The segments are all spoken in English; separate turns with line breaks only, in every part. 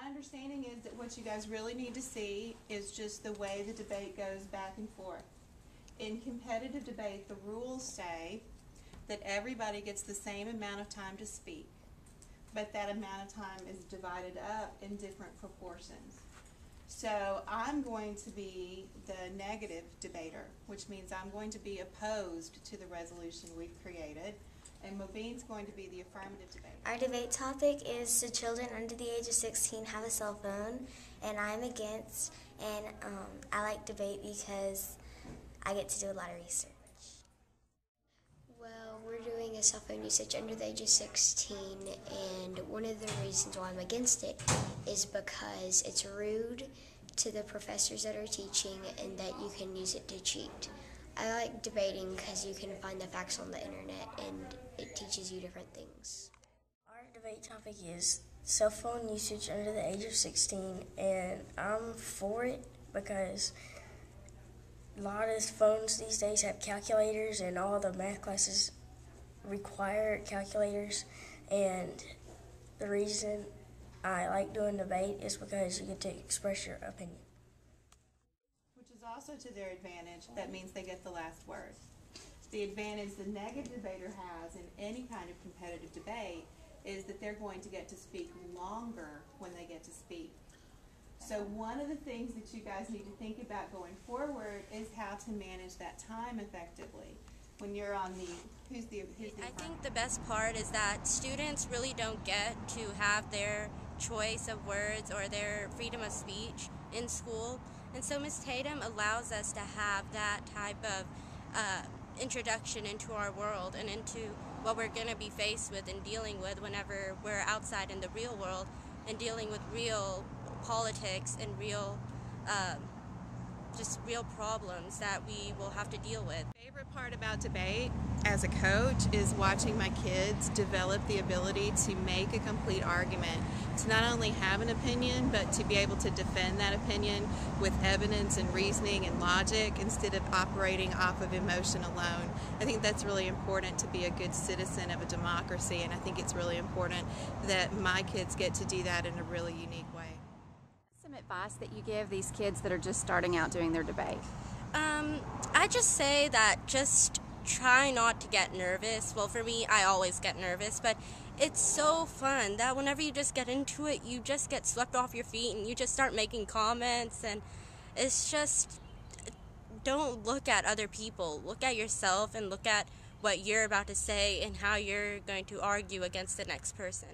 My understanding is that what you guys really need to see is just the way the debate goes back and forth. In competitive debate, the rules say that everybody gets the same amount of time to speak, but that amount of time is divided up in different proportions. So I'm going to be the negative debater, which means I'm going to be opposed to the resolution we've created, and Mobeen's going to be the affirmative debater.
Our debate topic is do children under the age of 16 have a cell phone? And I'm against, and I like debate because I get to do a lot of research. Well, we're doing a cell phone usage under the age of 16, and one of the reasons why I'm against it is because it's rude to the professors that are teaching and that you can use it to cheat. I like debating because you can find the facts on the internet and it teaches you different things.
Our debate topic is cell phone usage under the age of 16, and I'm for it because a lot of phones these days have calculators and all the math classes require calculators, and the reason I like doing debate is because you get to express your opinion.
Which is also to their advantage. That means they get the last word. The advantage the negative debater has in any kind of competitive debate is that they're going to get to speak longer when they get to speak. So one of the things that you guys need to think about going forward is how to manage that time effectively. When you're on the,
I think the best part is that students really don't get to have their choice of words or their freedom of speech in school. And so Ms. Tatum allows us to have that type of introduction into our world and into what we're going to be faced with and dealing with whenever we're outside in the real world and dealing with real politics and real just real problems that we will have to deal with.
My favorite part about debate as a coach is watching my kids develop the ability to make a complete argument, to not only have an opinion, but to be able to defend that opinion with evidence and reasoning and logic instead of operating off of emotion alone. I think that's really important to be a good citizen of a democracy, and I think it's really important that my kids get to do that in a really unique way.
Some advice that you give these kids that are just starting out doing their debate?
I just say that just try not to get nervous. Well, for me, I always get nervous, but it's so fun that whenever you just get into it, you just get swept off your feet and you just start making comments, and it's just, don't look at other people. Look at yourself and look at what you're about to say and how you're going to argue against the next person.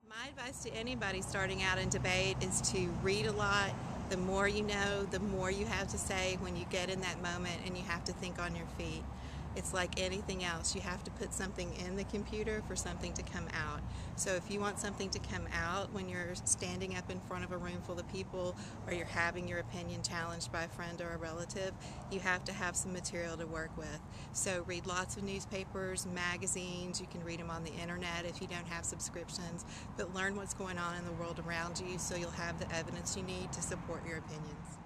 My advice to anybody starting out in debate is to read a lot. The more you know, the more you have to say when you get in that moment and you have to think on your feet. It's like anything else. You have to put something in the computer for something to come out. So if you want something to come out when you're standing up in front of a room full of people or you're having your opinion challenged by a friend or a relative, you have to have some material to work with. So read lots of newspapers, magazines. You can read them on the internet if you don't have subscriptions, but learn what's going on in the world around you so you'll have the evidence you need to support your opinions.